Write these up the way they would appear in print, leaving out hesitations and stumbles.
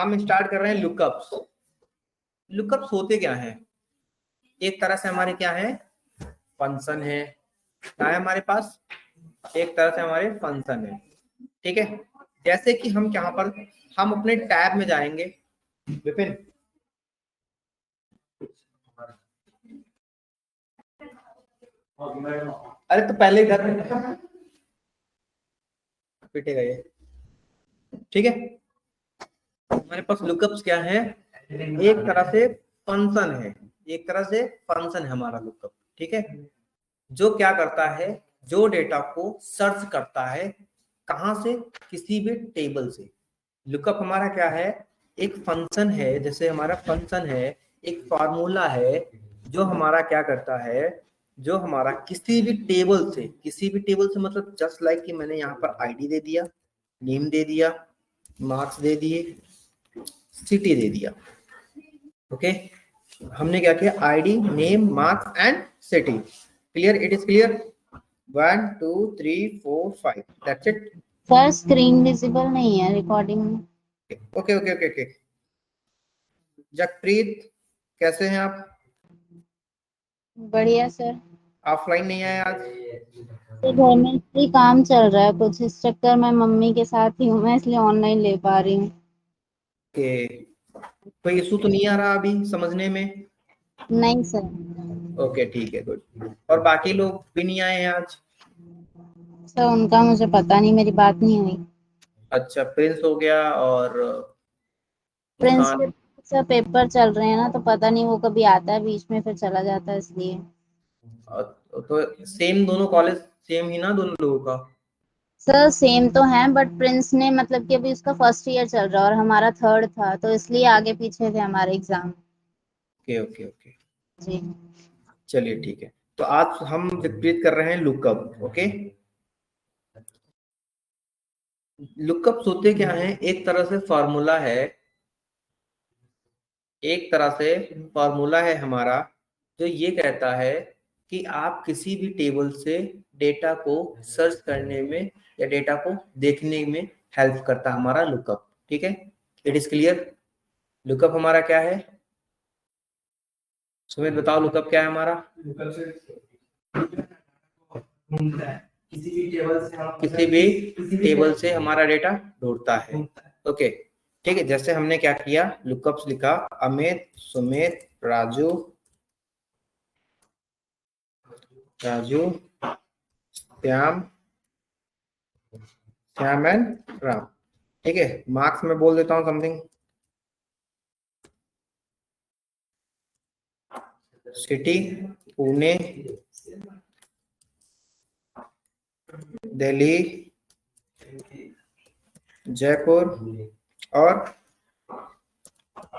हम स्टार्ट कर रहे हैं लुकअप्स। लुकअप्स होते क्या हैं? एक तरह से हमारे क्या है, फंक्शन है। क्या है हमारे पास? एक तरह से हमारे फंक्शन है। ठीक है, जैसे कि हम यहाँ पर हम अपने टैब में जाएंगे। विपिन, अरे तो पहले घर में पिटेगा ये। ठीक है, हमारे पास लुकअप्स क्या है? एक तरह से फंक्शन है, एक तरह से फंक्शन है हमारा लुकअप। ठीक है, जो क्या करता है, जो डेटा को सर्च करता है, कहां से? किसी भी टेबल से। लुकअप हमारा क्या है? एक फंक्शन है। जैसे हमारा फंक्शन है, एक फार्मूला है जो हमारा क्या करता है, जो हमारा किसी भी टेबल से, किसी भी टेबल से मतलब जस्ट लाइक कि मैंने यहाँ पर आईडी दे दिया, नेम दे दिया, मार्क्स दे दिए, सिटी दे दिया। ओके, हमने क्या किया? ID, name, marks and city. Clear? It is clear? 1 2 3 4 5, that's it. Sir screen visible नहीं है रिकॉर्डिंग में। Okay okay okay okay. Jagpreet, कैसे हैं आप? बढ़िया सर। ऑफलाइन नहीं आए आज? तो घर में इसलिए काम चल रहा है कुछ, इस चक्कर में मम्मी के साथ ही हूँ मैं, इसलिए ऑनलाइन ले पा रही हूँ। ओके, कोई इशू तो नहीं आ रहा अभी समझने में? नहीं सर। ओके ठीक है, गुड। और बाकी लोग भी नहीं आए हैं आज? सर उनका मुझे पता नहीं, मेरी बात नहीं हुई। अच्छा, प्रिंस हो गया और प्रिंस मुस्कान। के सर पेपर चल रहे हैं ना, तो पता नहीं वो कभी आता है बीच में फिर चला जाता है इसलिए। तो सेम दोनों कॉलेज सेम ही ना दोनों लोगों का? सर सेम तो है, बट प्रिंस ने मतलब कि अभी उसका फर्स्ट ईयर चल रहा है और हमारा थर्ड था, तो इसलिए आगे पीछे थे हमारे एग्जाम। ओके ओके ओके, जी। चलिए ठीक है। तो आज हम विपरीत कर रहे हैं लुकअप। ओके, लुकअप्स होते क्या हैं? एक तरह से फॉर्मूला है, एक तरह से फॉर्मूला है हमारा, जो ये कहता है कि आप किसी भी टेबल से डेटा को सर्च करने में या डेटा को देखने में हेल्प करता है हमारा लुकअप। ठीक है, इट इज क्लियर? लुकअप हमारा क्या है? सुमित बताओ, लुकअप क्या है हमारा? किसी भी टेबल से हमारा डेटा ढूंढता है। ओके ठीक है, जैसे हमने क्या किया, लुकअप्स लिखा, अमित, सुमित, राजू, राजू, श्याम, श्याम एंड राम। ठीक है, मार्क्स में बोल देता हूँ समथिंग। सिटी, पुणे, दिल्ली, जयपुर और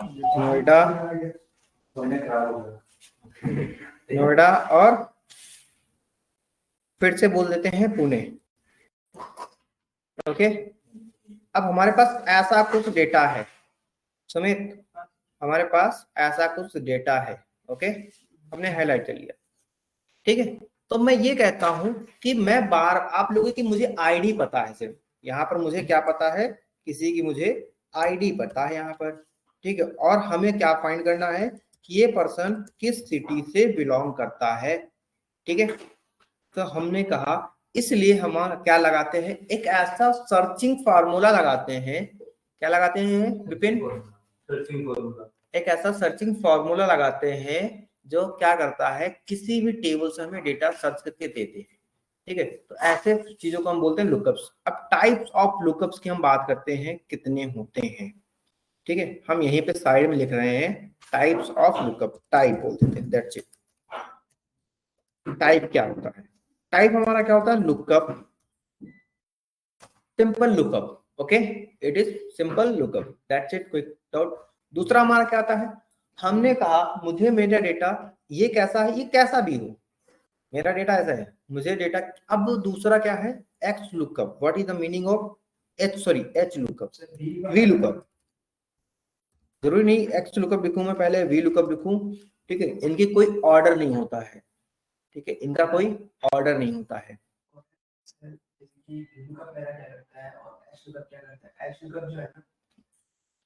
नोएडा, नोएडा और फिर से बोल देते हैं पुणे। ओके, अब हमारे पास ऐसा कुछ डेटा है सुमित, हमारे पास ऐसा कुछ डेटा है। ओके, हमने हाईलाइट कर लिया। ठीक है, तो मैं ये कहता हूं कि मैं बार, आप लोगों की मुझे आईडी पता है, सिर्फ यहाँ पर मुझे क्या पता है, किसी की मुझे आईडी पता है यहाँ पर। ठीक है, और हमें क्या फाइंड करना है कि ये पर्सन किस सिटी से बिलोंग करता है। ठीक है, तो हमने कहा इसलिए हम क्या लगाते हैं, एक ऐसा सर्चिंग फार्मूला लगाते हैं। क्या लगाते हैं विपिन? Searching formula. एक ऐसा सर्चिंग फार्मूला लगाते हैं जो क्या करता है, किसी भी टेबल से हमें डेटा सर्च करके देते हैं। ठीक है, तो ऐसे चीजों को हम बोलते हैं लुकअप्स। अब टाइप्स ऑफ लुकअप्स की हम बात करते हैं, कितने होते हैं। ठीक है, हम यहीं पे साइड में लिख रहे हैं टाइप्स ऑफ लुकअप, टाइप बोल देते हैं, दैट्स इट। टाइप क्या होता है? टाइप हमारा क्या होता है? Lookup, simple lookup. Okay, it is simple lookup, that's it, quick doubt. दूसरा हमारा क्या आता है, हमने कहा मुझे मेरा डेटा ये कैसा है, ये कैसा भी हो, मेरा डेटा ऐसा है, मुझे डेटा। अब दूसरा क्या है, x lookup. What is the meaning of H lookup? V lookup. जरूरी नहीं एक्स लुकअप लिखूं मैं, पहले वी लुकअप लिखूं। ठीक है, इनकी कोई ऑर्डर नहीं होता है। ठीक है, इनका कोई ऑर्डर नहीं होता है।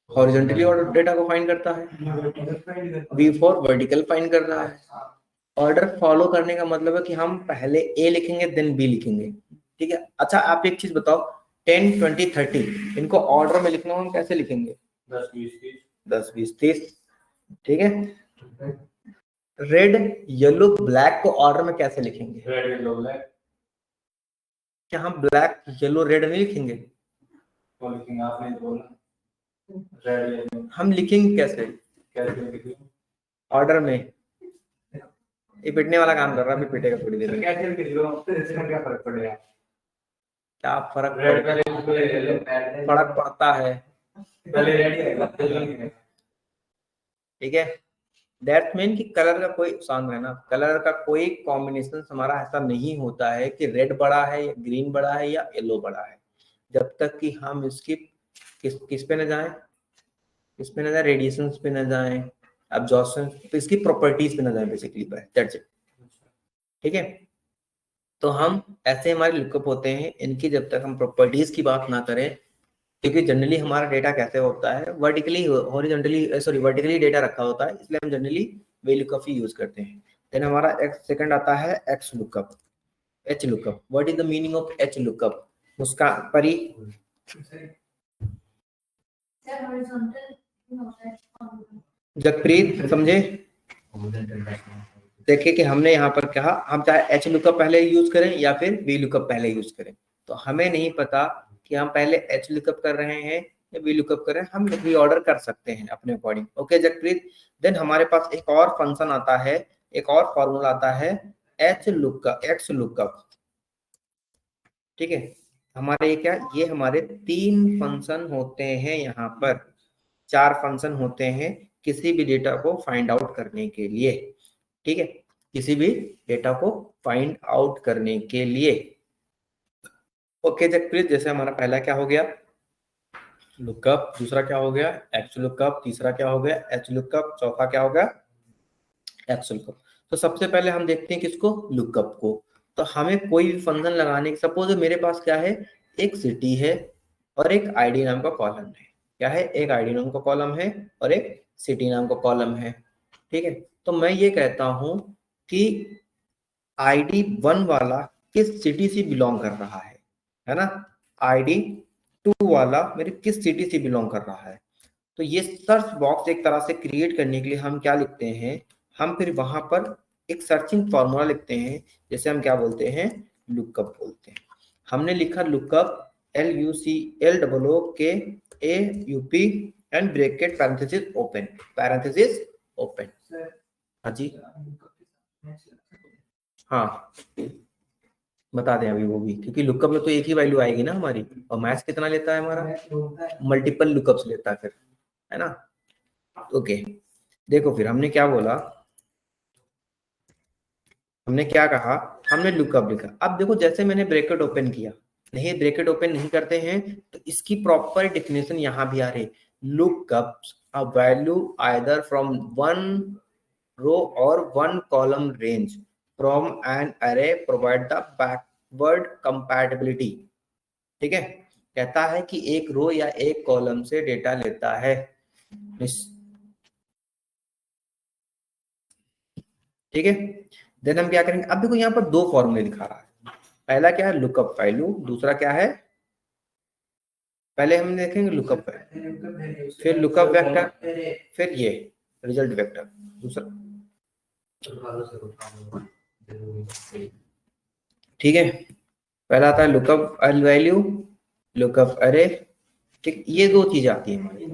हॉरिजॉन्टली ऑर्डर डेटा को फाइंड करता है, V फॉर वर्टिकल फाइंड कर रहा है। ऑर्डर फॉलो करने का मतलब है कि हम पहले A लिखेंगे देन B लिखेंगे, ठीक है। अच्छा आप एक चीज बताओ, 10, 20, 30 इनको ऑर्डर में लिखना हम कैसे लिखेंगे? 10, 20, 30, ठीक है। रेड येलो ब्लैक को ऑर्डर में कैसे लिखेंगे? Red yellow black. क्या हम ब्लैक येलो रेड नहीं लिखेंगे? तो लिखेंगे, आपने बोला रेड येलो। हम लिखेंगे कैसे? कैसे लिखेंगे? ऑर्डर में। ये पिटने वाला काम कर रहा है, अभी पिटेगा थोड़ी देर में। कैसे लिख लो, इसमें क्या फर्क पड़ेगा? क्या फर्क पड़ता है? पहले रेड, ठीक है। दैट्स मीन कि कलर का कोई साउंड है ना, कलर का कोई कॉम्बिनेशन हमारा ऐसा नहीं होता है कि रेड बड़ा है या ग्रीन बड़ा है या येलो बड़ा है, जब तक कि हम इसकी किस पे न जाएं, किस पे न जाए, रेडिएशन पे न जाएं, एब्जॉर्प्शन पे, इसकी प्रॉपर्टीज पे न जाएं, बेसिकली दैट्स इट, ठीक है। तो हम ऐसे हमारे लुकअप होते हैं, इनकी जब तक हम प्रॉपर्टीज की बात ना करें, क्योंकि जनरली हमारा डेटा कैसे होता है, vertically horizontally sorry vertically data रखा होता है, इसलिए हम जनरली वे लुकअप ही यूज करते हैं। देन हमारा सेकंड आता है x lookup, H lookup. What is the meaning of H lookup? उसका परी जगप्रीत समझे? देखिए कि हमने यहाँ पर कहा हम चाहे एच लुकअप पहले यूज करें या फिर वी लुकअप पहले यूज करें, तो हमें नहीं पता कि हम पहले एच लुकअप कर रहे हैं या वी लुकअप कर रहे हैं, हम री ऑर्डर कर सकते हैं अपने अकॉर्डिंग। ओके जगप्रीत। देन हमारे पास एक और फंक्शन आता है, एक और फॉर्मूला आता है एच लुकअप, एक्स लुकअप, ठीक है। हमारे ये क्या, ये हमारे 3 फंक्शन होते हैं, यहाँ पर 4 फंक्शन होते हैं किसी भी डेटा को फाइंड आउट करने के लिए, ठीक है, किसी भी डेटा को फाइंड आउट करने के लिए। ओके जगप्रीत, जैसे हमारा पहला क्या हो गया लुकअप, दूसरा क्या हो गया एक्स लुकअप, तीसरा क्या हो गया एच लुकअप, चौथा क्या हो गया एक्स लुकअप। तो सबसे पहले हम देखते हैं किसको, लुकअप को। तो हमें कोई भी फंक्शन लगाने की, सपोज मेरे पास क्या है, एक सिटी है और एक आईडी नाम का कॉलम है। क्या है, एक आईडी नाम का कॉलम है और एक सिटी नाम का कॉलम है, ठीक है। तो मैं ये कहता हूं कि आईडी 1 वाला किस सिटी से बिलोंग कर रहा है ना, आईडी 2 वाला मेरे किस सिटी से बिलोंग कर रहा है। तो ये सर्च बॉक्स एक तरह से क्रिएट करने के लिए हम क्या लिखते हैं, हम फिर वहां पर एक सर्चिंग फॉर्मूला लिखते हैं, जैसे हम क्या बोलते हैं, लुकअप बोलते हैं। हमने लिखा lookup LUCAUP and bracket parenthesis open, parenthesis open. हाँ जी, हाँ बता दें अभी वो भी, क्योंकि लुकअप में तो एक ही वैल्यू आएगी ना हमारी, और मैथ्स कितना लेता है हमारा, मल्टीपल लुकअप्स लेता है फिर, है ना। ओके देखो फिर हमने क्या बोला, हमने क्या कहा, हमने लुकअप लिखा। अब देखो जैसे मैंने ब्रैकेट ओपन किया, नहीं ब्रैकेट ओपन नहीं करते हैं तो इसकी प्रॉपर डेफिनेशन यहाँ भी आ रही, lookup a value either from 1 रो और 1 कॉलम रेंज फ्रॉम एन अरे प्रोवाइड द बैकवर्ड कंपैटिबिलिटी, ठीक है। कहता है कि एक रो या एक कॉलम से डेटा लेता है, ठीक है। देन हम क्या करेंगे, अब देखो यहाँ पर 2 फॉर्मूले दिखा रहा है, पहला क्या है लुकअप वैल्यू, दूसरा क्या है, पहले हम देखेंगे लुकअप वैल्यू, फिर लुकअप वेक्टर, फिर ये रिजल्ट वेक्टर दूसरा, ठीक है। पहला आता है लुकअप वैल्यू, लुकअप अरे, ठीक, ये 2 चीजें आती है हमारी,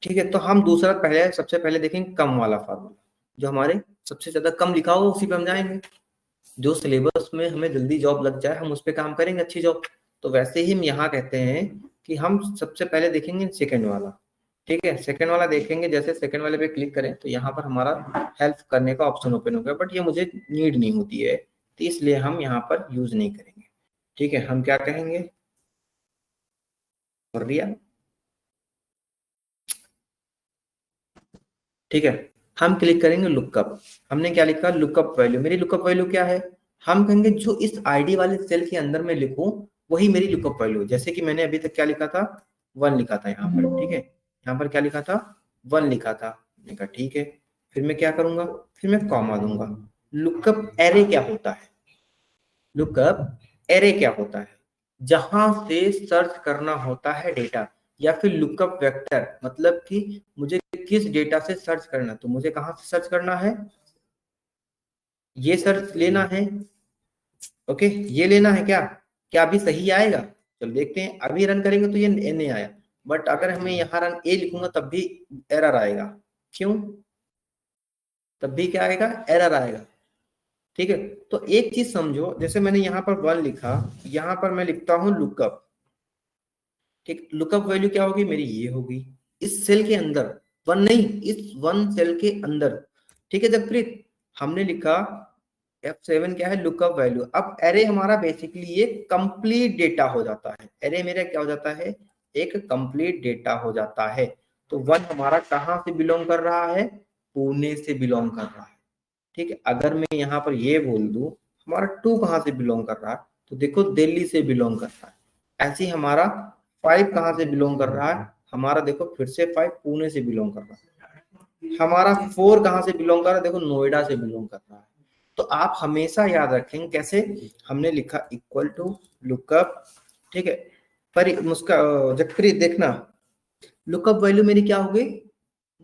ठीक है। तो हम दूसरा पहले सबसे पहले देखेंगे कम वाला फार्मूला, जो हमारे सबसे ज्यादा कम लिखा हो उसी पे हम जाएंगे, जो सिलेबस में हमें जल्दी जॉब लग जाए हम उस पर काम करेंगे, अच्छी जॉब। तो वैसे ही हम यहाँ कहते हैं कि हम सबसे पहले देखेंगे सेकंड वाला, ठीक है। सेकंड वाला देखेंगे, जैसे सेकंड वाले पे क्लिक करें तो यहाँ पर हमारा हेल्प करने का ऑप्शन ओपन हो गया, बट ये मुझे नीड नहीं होती है, तो इसलिए हम यहाँ पर यूज नहीं करेंगे, ठीक है। हम क्या कहेंगे, कर दिया, ठीक है। हम क्लिक करेंगे लुकअप, हमने क्या लिखा लुकअप वैल्यू, मेरी लुकअप वैल्यू क्या है, हम कहेंगे जो इस आईडी वाले सेल के अंदर में लिखूं वही मेरी लुकअप वैल्यू, जैसे कि मैंने अभी तक क्या लिखा था 1 लिखा था यहाँ पर, ठीक है। यहाँ पर क्या लिखा था 1 लिखा था। मैंने कहा ठीक है, फिर मैं क्या करूंगा, फिर मैं कॉमा दूंगा। लुकअप एरे क्या होता है, लुकअप एरे क्या होता है, जहां से सर्च करना होता है डेटा, या फिर लुकअप वेक्टर मतलब कि मुझे किस डेटा से सर्च करना, तो मुझे कहां से सर्च करना है, ये सर्च लेना है। ओके, ये लेना है क्या, क्या अभी सही आएगा, चलो देखते हैं। अभी रन करेंगे तो ये नहीं आया, बट अगर हमें यहाँ रन ए लिखूंगा तब भी एरर आएगा। क्यों, तब भी क्या आएगा, एरर आएगा। ठीक है, तो एक चीज समझो, जैसे मैंने यहाँ पर 1 लिखा, यहाँ पर मैं लिखता हूँ लुकअप। ठीक, लुकअप वैल्यू क्या होगी मेरी, ये होगी इस सेल के अंदर, 1 नहीं, इस 1 सेल के अंदर। ठीक है जगप्रीत, हमने लिखा F7 क्या है, लुकअप वैल्यू। अब एरे हमारा बेसिकली ये कंप्लीट डेटा हो जाता है, एरे मेरा क्या हो जाता है, एक कंप्लीट डेटा हो जाता है। तो 1 हमारा कहाँ से बिलोंग कर रहा है, पुणे से बिलोंग कर रहा है। ठीक है, अगर मैं यहाँ पर ये बोल दूं हमारा 2 कहाँ से बिलोंग कर रहा है, तो देखो दिल्ली से बिलोंग कर रहा है। ऐसे ही हमारा 5 कहाँ से बिलोंग कर रहा है, हमारा देखो फिर से 5 पुणे से बिलोंग कर रहा है। हमारा 4 कहाँ से बिलोंग कर रहा है, देखो नोएडा से बिलोंग कर रहा है। तो आप हमेशा याद रखेंगे कैसे, हमने लिखा इक्वल टू लुकअप। ठीक है, पर उसका जगप्रीत देखना, लुकअप वैल्यू मेरी क्या होगी,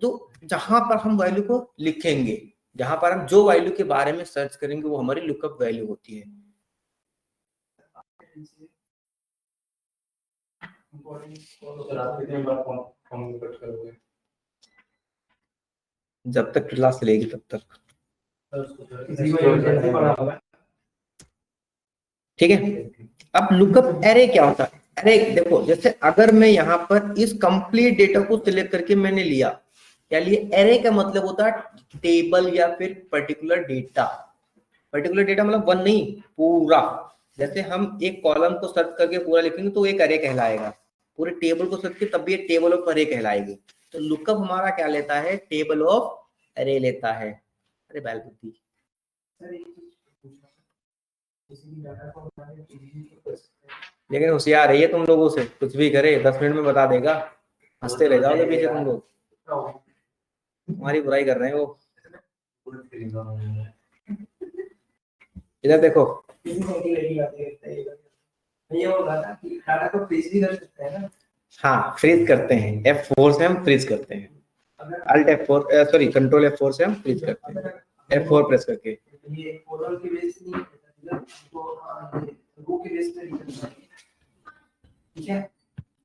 तो जहां पर हम वैल्यू को लिखेंगे, जहां पर हम जो वैल्यू के बारे में सर्च करेंगे वो हमारी लुकअप वैल्यू होती है। जब तक क्लास चलेगी तब तक। ठीक है, अब लुकअप एरे क्या होता है, अरे देखो जैसे अगर मैं यहाँ पर इस कंप्लीट डेटा को सिलेक्ट करके मैंने लिया, क्या लिए, एरे का मतलब होता है टेबल या फिर पर्टिकुलर डेटा। पर्टिकुलर डेटा मतलब 1 नहीं, पूरा। जैसे हम एक कॉलम को सर्च करके पूरा लिखेंगे तो एक अरे कहलाएगा, पूरे टेबल को सर्च करके तब भी एक टेबल ऑफ अरे कहलाएगी। तो लुकअप हमारा क्या लेता है, टेबल ऑफ अरे लेता है। अरे बैल बुद्धि, लेकिन होशियार है ये तुम लोगों से, कुछ भी करे 10 मिनट में बता देगा, हंसते रह जाओगे पीछे तुम लोग, तुम्हारी बुराई कर रहे हैं वो। इधर देखो, हाँ फ्रीज करते हैं, F4 से हम फ्रीज करते हैं, Alt F4 sorry control F4 से हम फ्रीज करते हैं, F4 प्रेस करके।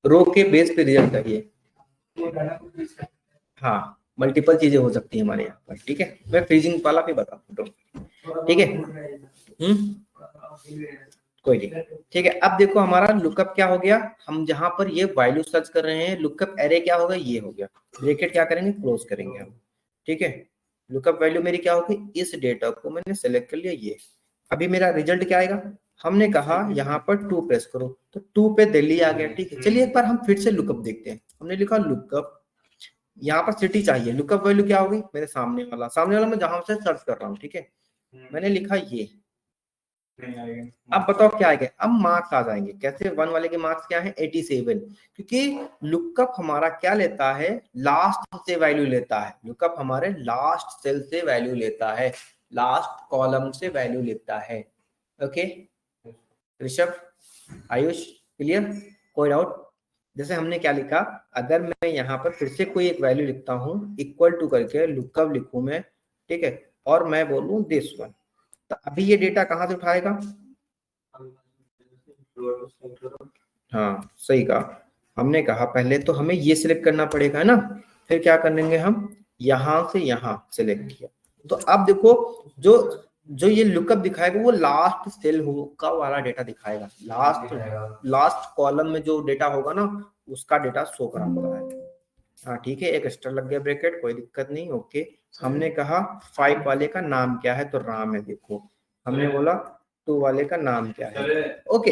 रो के बेस पे रिजल्ट चाहिए, हाँ मल्टीपल चीजें हो सकती है हमारे यहाँ पर। ठीक है, मैं फ्रीजिंग वाला भी बताता हूँ। ठीक है, कोई नहीं। ठीक है, अब देखो हमारा लुकअप क्या हो गया, हम जहां पर ये वैल्यू सर्च कर रहे हैं, लुकअप एरे क्या होगा, ये हो गया। ब्रैकेट क्या करेंगे, क्लोज करेंगे हम। ठीक है, लुकअप वैल्यू मेरी क्या होगी, इस डेटा को मैंने सेलेक्ट कर लिया, ये। अभी मेरा रिजल्ट क्या आएगा, हमने कहा यहाँ पर 2 प्रेस करो तो 2 पे दिल्ली आ गया। ठीक है, चलिए एक बार हम फिर से लुकअप देखते हैं। हमने लिखा लुकअप, यहाँ पर सिटी चाहिए, लुकअप वैल्यू क्या होगी, मेरे सामने वाला मैं जहां से सर्च कर रहा हूँ। ठीक है, मैंने लिखा ये, अब बताओ क्या आएगा, अब मार्क्स आ जाएंगे कैसे, 1 वाले के मार्क्स क्या है 87, क्योंकि लुकअप हमारा क्या लेता है, लास्ट से वैल्यू लेता है। लुकअप हमारे लास्ट सेल से वैल्यू लेता है, लास्ट कॉलम से वैल्यू लेता है। ओके ऋषभ, आयुष, क्लियर, कोई डाउट। जैसे हमने क्या लिखा, अगर मैं यहाँ पर फिर से कोई एक वैल्यू लिखता हूँ, इक्वल टू करके लुकअप लिखूं मैं, ठीक है, और मैं बोलूं दिस वन, तो अभी ये डेटा कहां से उठाएगा, हाँ सही कहा। हमने कहा पहले तो हमें ये सिलेक्ट करना पड़ेगा ना, फिर क्या करेंगे हम, यहां से यहां सिलेक्ट किया। तो अब देखो जो जो ये लुकअप दिखाएगा वो लास्ट सेल का वाला डेटा दिखाएगा, लास्ट कॉलम में जो डेटा होगा ना उसका डेटा शो करा होता है। हाँ ठीक है, एक एक्स्ट्रा लग गया ब्रैकेट, कोई दिक्कत नहीं। ओके, हमने कहा 5 वाले का नाम क्या है, तो राम है। देखो हमने बोला 2 वाले का नाम क्या है। ओके,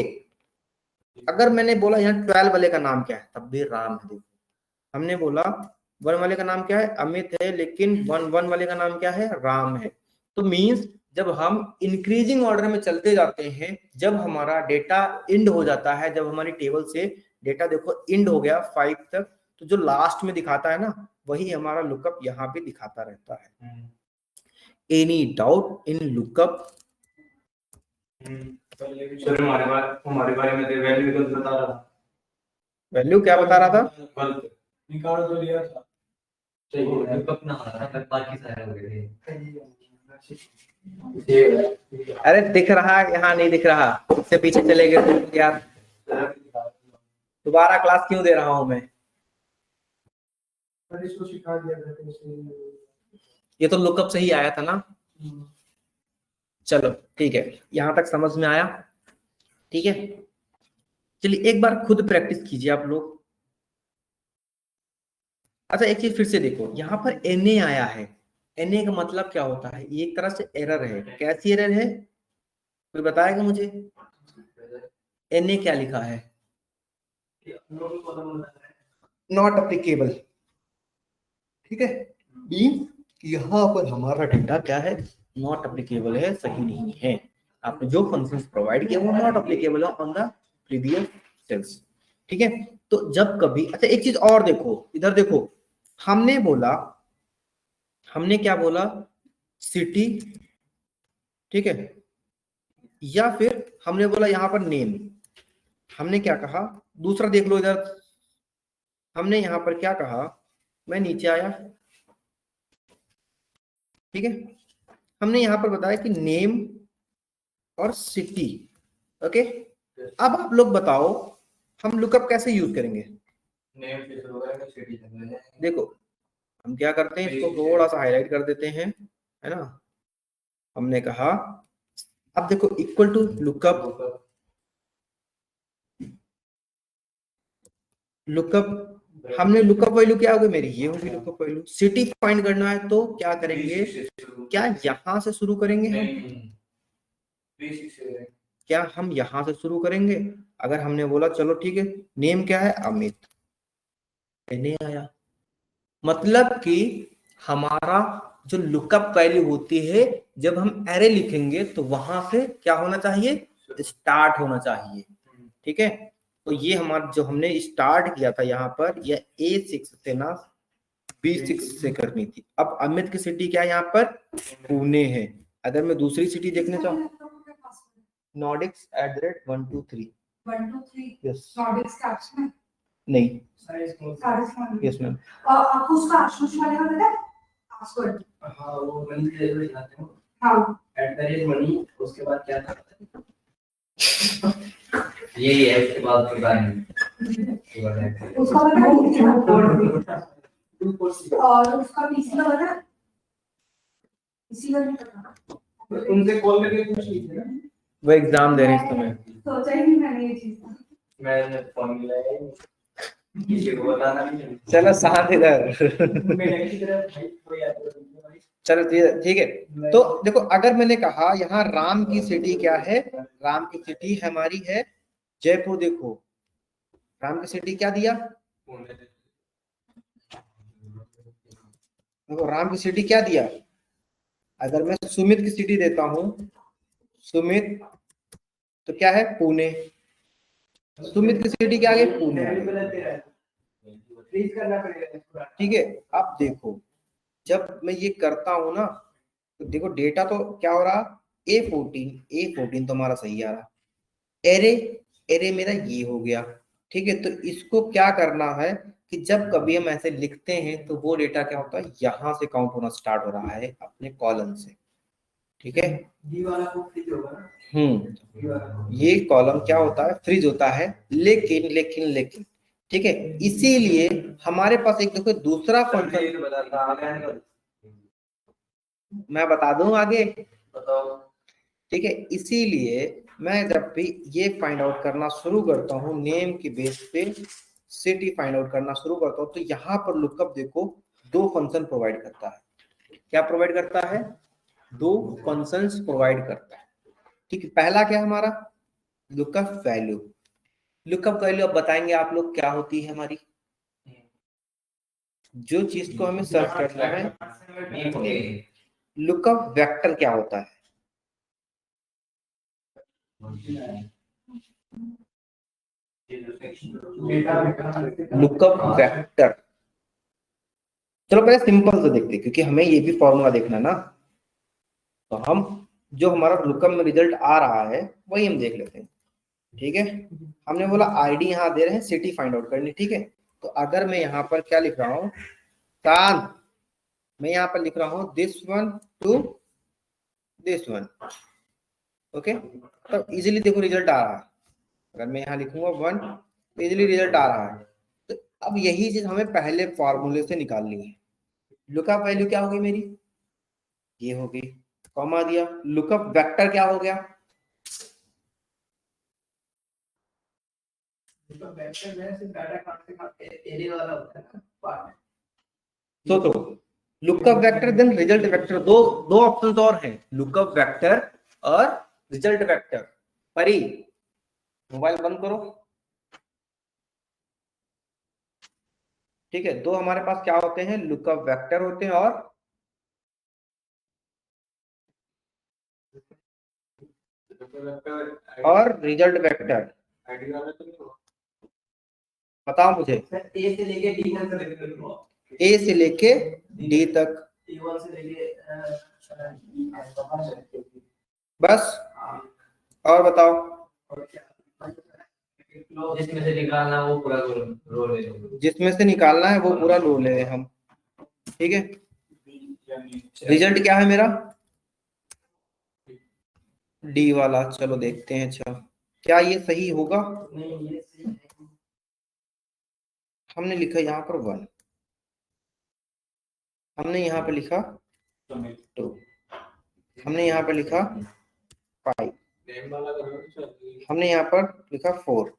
अगर मैंने बोला यहाँ 12 वाले का नाम क्या है, तब भी राम है। देखो हमने बोला 1 वाले का नाम क्या है, अमित है, लेकिन 1 वाले का नाम क्या है, राम है। तो मीन्स जब हम इंक्रीजिंग ऑर्डर में चलते जाते हैं, जब हमारा डेटा इंड हो जाता है, जब हमारी टेबल से डेटा देखो इंड हो गया 5 तक, तो जो लास्ट में दिखाता है ना वही हमारा लुकअप यहाँ पे दिखाता रहता है। Any doubt in lookup? Sir हमारे बारे में वैल्यू गलत बता रहा। वैल्यू क्या बता रहा था? गलत निकाल तो लिया था। सही है, लुकअप ना हमारा पर बाकी सारे हो गए थे। अरे दिख रहा है, यहाँ नहीं दिख रहा, इससे पीछे चले गए यार। दोबारा क्लास क्यों दे रहा हूं मैं? इसको सिखा दिया था। ये तो लुकअप से ही आया था ना। चलो ठीक है, यहां तक समझ में आया? ठीक है, चलिए एक बार खुद प्रैक्टिस कीजिए आप लोग। अच्छा एक चीज फिर से देखो, यहाँ पर NA आया है। NA का मतलब क्या होता है? ये एक तरह से एरर है। कैसी एरर है, कोई बताएगा मुझे? NA क्या लिखा है? Not applicable. ठीक है, यहाँ पर हमारा डेटा क्या है? नॉट अप्लीकेबल है, सही नहीं है। आपने जो फंक्शंस प्रोवाइड किया वो नॉट अप्लीकेबल है ऑन द प्रीवियस सेल्स। ठीक है, तो जब कभी, अच्छा एक चीज और देखो, इधर देखो, हमने बोला, हमने क्या बोला? सिटी, ठीक है, या फिर हमने बोला यहाँ पर नेम। हमने क्या कहा? दूसरा देख लो इधर, हमने यहाँ पर क्या कहा? मैं नीचे आया, ठीक है, हमने यहाँ पर बताया कि नेम और सिटी। ओके, अब आप लोग बताओ हम लुकअप कैसे यूज करेंगे? नेम से शुरू करेंगे, सिटी से। देखो हम क्या करते हैं, इसको थोड़ा सा हाईलाइट कर देते हैं, है ना। हमने कहा, अब देखो इक्वल टू लुकअप, लुकअप, हमने लुकअप वैल्यू क्या होगी मेरी? ये होगी लुकअप वैल्यू। सिटी फाइंड करना है तो क्या करेंगे? क्या यहां से शुरू करेंगे हम? क्या हम यहां से शुरू करेंगे? अगर हमने बोला चलो ठीक है, नेम क्या है? अमित, नहीं आया, मतलब कि हमारा जो लुकअप वैल्यू होती है जब हम एरे लिखेंगे तो वहां से क्या होना चाहिए? स्टार्ट होना चाहिए। ठीक है, तो ये हमारा जो हमने स्टार्ट किया था यहाँ पर, यह A6 से ना B6 से करनी थी। अब अमित की सिटी क्या है यहाँ पर? पुणे है। अगर मैं दूसरी सिटी देखना चाहूँ, नॉर्डिक्स @123 यस, नॉर्डिक्स का ऑप्शन है नहीं, सारे यस मैम। आपको उसका आशुष वाले का पता है? पासवर्ड हाँ वो मनी के जरिए जाते हैं। हाँ @मनी, उसके बाद क्या था? यही है, उसके बाद उसका पता है? और उसका पीसी का पता है? इसी का नहीं पता। उनसे कॉल करके पूछ लीजिए ना। वो एग्जाम दे रहे हैं इस समय। सोचा ही नहीं मैंने ये चीज। मैंने फोन मिलाया ही नहीं। किसी को बताना नहीं। चलो शांत इधर। मैंने किसी तरह भाई कोई याद कर दीजिए भाई। चलो ठीक है, तो देखो अगर मैंने कहा यहाँ राम की सिटी क्या है? राम की सिटी हमारी है जयपुर। देखो राम की सिटी क्या दिया? देखो राम की सिटी क्या दिया? अगर मैं सुमित की सिटी देता हूं, सुमित, तो क्या है? पुणे। सुमित की सिटी क्या आ गई? पुणे। ठीक है, अब देखो जब मैं ये करता हूं ना, तो देखो डेटा तो क्या हो रहा? A14 तो हमारा सही आ रहा। एरे, एरे मेरा ये हो गया। ठीक है, तो इसको क्या करना है कि जब कभी हम ऐसे लिखते हैं तो वो डेटा क्या होता है? यहां से काउंट होना स्टार्ट हो रहा है अपने कॉलम से। ठीक है, ये कॉलम क्या होता है? फ्रीज होता है। लेकिन लेकिन लेकिन ठीक है, इसीलिए हमारे पास एक देखो दूसरा फंक्शन, मैं बता दूं आगे। ठीक है, इसीलिए मैं जब भी ये फाइंड आउट करना शुरू करता हूँ, नेम की बेस पे सिटी फाइंड आउट करना शुरू करता हूँ, तो यहाँ पर लुकअप देखो दो फंक्शन प्रोवाइड करता है। क्या प्रोवाइड करता है? दो फंक्शंस प्रोवाइड करता है। ठीक है, पहला क्या है हमारा? Lookup value. लुकअप वैल्यू अब बताएंगे आप लोग क्या होती है हमारी? जो चीज को हमें सर्च करना है। लुकअप वेक्टर क्या होता है? Lookup vector. चलो पहले सिंपल से देखते हैं, क्योंकि हमें ये भी फॉर्मूला देखना ना। तो हम जो हमारा लुकअप में रिजल्ट आ रहा है वही हम देख लेते हैं। ठीक है, हमने बोला आईडी यहाँ दे रहे हैं, सिटी फाइंड आउट करनी। ठीक है, तो अगर मैं यहाँ पर क्या लिख रहा हूँ, शांत, मैं यहाँ पर लिख रहा हूँ this one two this one. Okay, तो इजीली देखो रिजल्ट आ रहा है। अगर मैं यहाँ लिखूंगा 1 तो इजीली रिजल्ट आ रहा है। तो अब यही चीज हमें पहले फॉर्मूले से निकालनी है। लुकअप वैल्यू क्या होगी मेरी, ये होगी, कॉमा दिया। लुकअप वेक्टर क्या हो गया, तो lookup vector then result vector, दो ऑप्शन और हैं, लुकअप वेक्टर और रिजल्ट वेक्टर। परी मोबाइल बंद करो। ठीक है, दो हमारे पास क्या होते हैं, लुकअप वेक्टर होते हैं और रिजल्ट वेक्टर। बताओ मुझे, ए से लेके डी तक, ए से लेके डी तक, A1 से लेके बस। और बताओ, जिसमें से निकालना वो पूरा रो ले लो। जिसमें से निकालना है वो पूरा लो ले हम। ठीक है, रिजल्ट क्या है मेरा, डी वाला। चलो देखते हैं, अच्छा क्या ये सही होगा। नहीं ये सही है। हमने लिखा यहाँ पर 1, हमने यहाँ पे लिखा 2, हमने यहाँ पे लिखा 5, हमने यहाँ पर लिखा 4।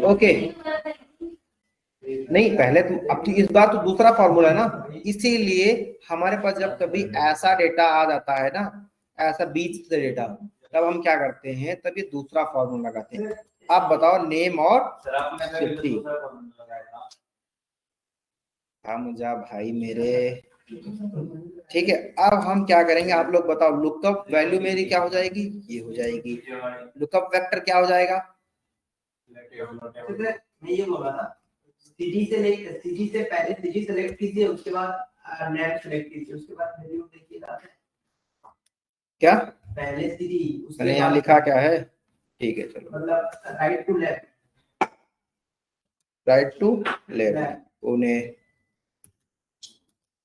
ओके, नहीं पहले तो, अब तो इस बार तो दूसरा फॉर्मूला है ना, इसीलिए हमारे पास जब कभी ऐसा डेटा आ जाता है ना, ऐसा बीच से डेटा, तब हम क्या करते हैं, तभी दूसरा फॉर्मूला लगाते हैं। आप बताओ नेम और सिटी। हम जा भाई मेरे। ठीक है, अब हम क्या करेंगे, आप लोग बताओ, लुकअप वैल्यू मेरी क्या हो जाएगी, ये हो जाएगी। लुकअप वेक्टर क्या हो जाएगा, मैं ये बोल रहा था, सीधी से पहले सीधी सेलेक्ट कीजिए, उसके बाद नेम सेलेक्ट कीजिए, उसके बाद वैल्यू देखिए क्या पहले सीधी, मैंने यहाँ लिखा क्या है। ठीक है चलो, मतलब right to left, right to left उन्हें,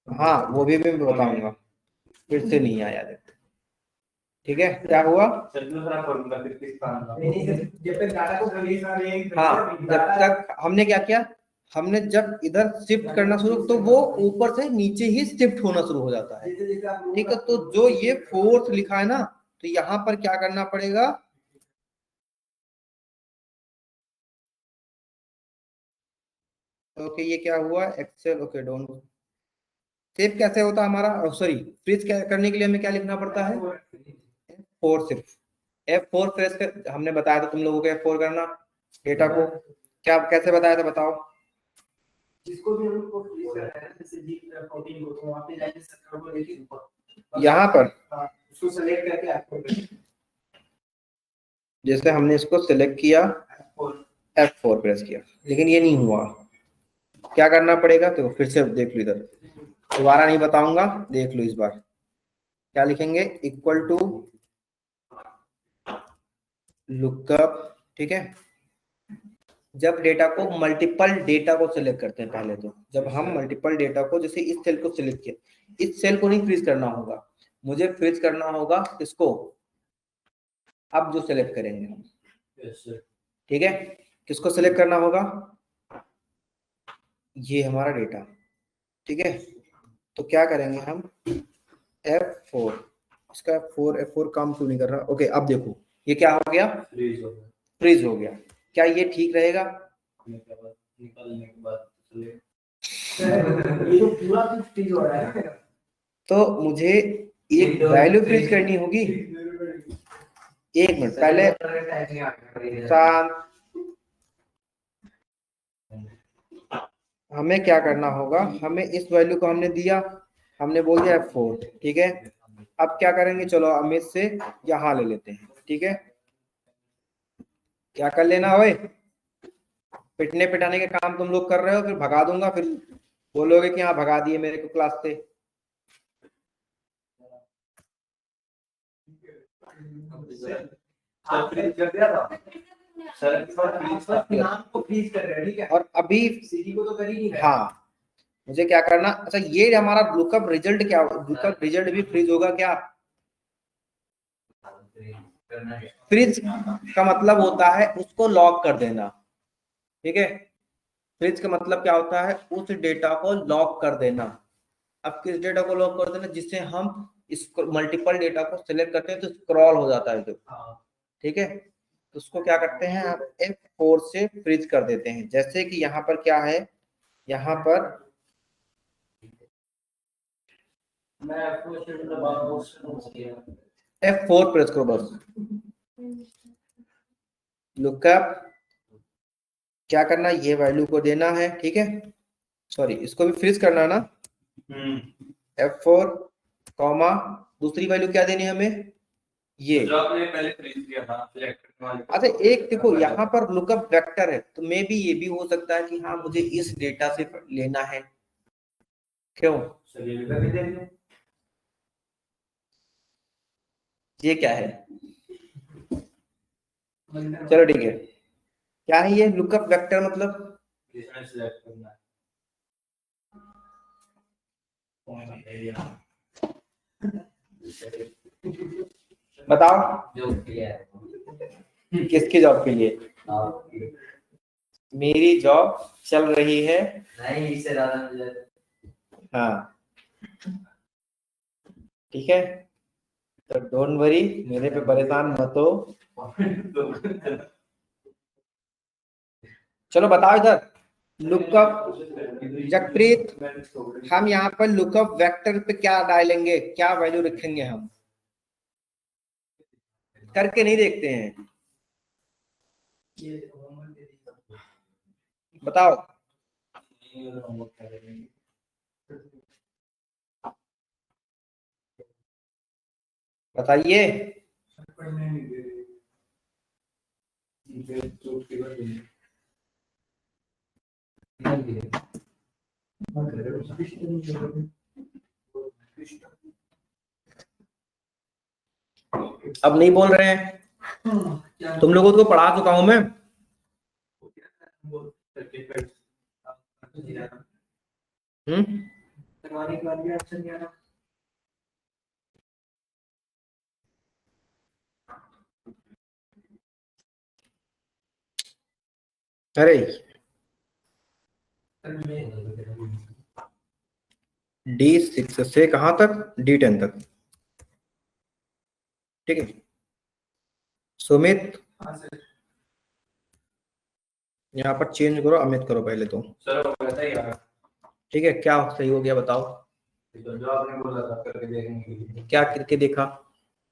हाँ वो भी मैं बताऊंगा, फिर से नहीं आया। ठीक है, क्या हुआ, जब तक डाटा को रिलीज ना ले, हाँ जब तक हमने क्या किया, हमने जब इधर शिफ्ट करना शुरू, तो वो ऊपर से नीचे ही शिफ्ट होना शुरू हो जाता है। ठीक है, तो जो ये 4th लिखा है ना, तो यहाँ पर क्या करना पड़ेगा, ओके ये क्या हुआ, एक्सेल, ओके डोंट। सेव कैसे होता है हमारा, सॉरी फ्रीज करने के लिए हमें क्या लिखना पड़ता है, F4, सिर्फ F4 प्रेस कर। हमने बताया था तुम लोगों को F4 करना, डेटा को क्या कैसे बताया था, बताओ। जिसको भी हम लोग को फ्रीज कर रहे हैं, जैसे जी प्रोटीन को, तो आपने लाइन सर्कल को लेके ऊपर यहाँ पर उसको सेलेक्ट करके आपको, जैसे हमने इसको सिलेक्ट किया, F4 प्रेस किया, लेकिन ये नहीं हुआ, क्या करना पड़ेगा, तो फिर से देख लो, इधर दोबारा नहीं बताऊंगा, देख लो इस बार क्या लिखेंगे, इक्वल टू लुकअप। ठीक है, जब डेटा को मल्टीपल डेटा को सिलेक्ट करते हैं, पहले तो जब हम मल्टीपल डेटा को, जैसे इस सेल को सिलेक्ट किया, इस सेल को नहीं फ्रीज करना होगा, मुझे फ्रीज करना होगा इसको, अब जो सिलेक्ट करेंगे हम। ठीक है, किसको सिलेक्ट करना होगा, ये हमारा डेटा। ठीक है, तो क्या करेंगे हम, F4, इसका F4 काम क्यों नहीं कर रहा, ओके अब देखो ये क्या हो गया, फ्रीज हो गया। क्या ये ठीक रहेगा, निकालने के बाद ये तो पूरा फ्रीज हो रहा है, तो मुझे एक वैल्यू फ्रीज करनी होगी। एक मिनट पहले शांत, हमें क्या करना होगा, हमें इस वैल्यू को हमने दिया, हमने बोल दिया F4। ठीक है, अब क्या करेंगे, चलो अमित से यहाँ ले लेते हैं, ठीक है। क्या कर लेना ओए, पिटने पिटाने के काम तुम लोग कर रहे हो, फिर भगा दूंगा, फिर बोलोगे कि हाँ भगा दिए मेरे को क्लास से। नाम को फ्रीज कर रहे हैं, ठीक है। और अभी सीडी को तो कर ही नहीं रहा। हाँ मुझे क्या करना, अच्छा ये हमारा लुकअप रिजल्ट क्या, लुकअप रिजल्ट भी फ्रीज होगा क्या? फ्रीज का मतलब होता है उसको लॉक कर देना, ठीक है। फ्रीज का मतलब क्या होता है, उस डेटा को लॉक कर देना। अब किस डेटा को लॉक कर देना, जिससे हम मल्टीपल डेटा को सिलेक्ट करते हैं तो स्क्रॉल हो जाता है जो, ठीक है। तो उसको क्या करते हैं, आप F4 से फ्रीज कर देते हैं। जैसे कि यहाँ पर क्या है, यहाँ पर F4 प्रेस करो बस। लुकअप क्या करना, ये वैल्यू को देना है, ठीक है। सॉरी इसको भी फ्रीज करना है ना, F4 कॉमा दूसरी वैल्यू क्या देनी है हमें, ये जो आपने पहले फ्रीज किया था सिलेक्ट करने वाले। अच्छा एक देखो यहाँ पर लुकअप वेक्टर है, तो मे बी ये भी हो सकता है कि हाँ मुझे इस डेटा से लेना है, क्यों? चलिए लिखा भी देंगे। ये क्या है, चलो ठीक है, क्या है ये लुकअप वेक्टर मतलब, जिसमें सिलेक्ट करना है। बताओ जो किया है किसकी जॉब के लिए? आपकी मेरी जॉब चल रही है, नहीं इससे ज्यादा मुझे हाँ ठीक है। तो डोंट वरी, मेरे पे परेशान मत हो। चलो बताओ इधर लुकअप, जगप्रीत हम यहाँ पर लुकअप वेक्टर पे क्या डालेंगे, क्या वैल्यू रखेंगे हम, करके नहीं देखते हैं, बताओ। बताइए अब नहीं बोल रहे हैं, तुम लोगों को पढ़ा चुका हूं मैं। अरे D6 से कहां तक, D10 तक, ठीक है। सुमित यहाँ पर चेंज करो, अमित करो पहले तो, चलो बताइए ठीक है। क्या सही हो गया बताओ, जो आपने बोला था करके देखने के लिए। क्या करके देखा,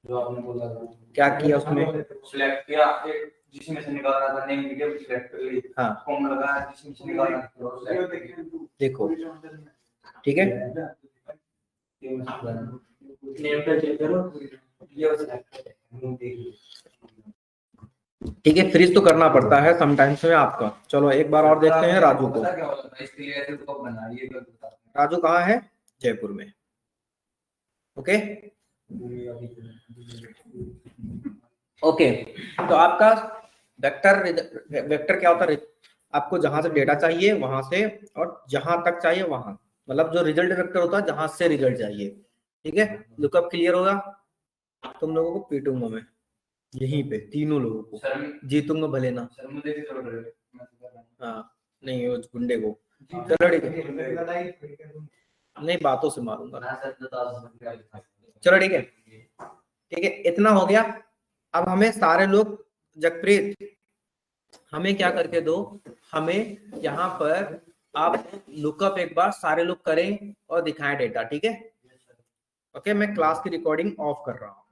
जो आपने बोला था क्या किया उसमें, सिलेक्ट किया, एक जिसमें से निकालना था नेम वीडियो सिलेक्ट कर ली, हाँ फॉर्म लगाया जिसमें से निकालना था वो select कर लिया। देखो, ठीक है। नेम पे चेक करो, ये सिलेक्ट करो। ठीक है, फ्रीज तो करना पड़ता है समटाइम्स में आपका। चलो एक बार और देखते हैं राजू को। पता क्या होता था इसके लिए ऐसे तो बना ये कर देता था। राजू कहाँ है, जयपुर में, ओके ओके। तो आपका वेक्टर, वेक्टर क्या होता है, आपको जहां से डेटा चाहिए वहां से और जहां तक चाहिए वहां, मतलब जो रिजल्ट वेक्टर होता है जहां से रिजल्ट चाहिए, ठीक है। लुकअप क्लियर होगा, तुम लोगों को पीटूंगा मैं यहीं पे, तीनों लोगों को जीतूंगा भले ना। सर मुझे भी छोड़ रहे हो। हाँ नहीं वो गुंडे को, चलो ठीक है, नहीं बातों से मारूंगा, चलो ठीक है, ठीक है इतना हो गया। अब हमें सारे लोग, जगप्रीत हमें क्या करके दो, हमें यहाँ पर आप लुकअप एक बार सारे लोग करें और दिखाएं डेटा, ठीक है। ओके मैं क्लास की रिकॉर्डिंग ऑफ कर रहा हूँ।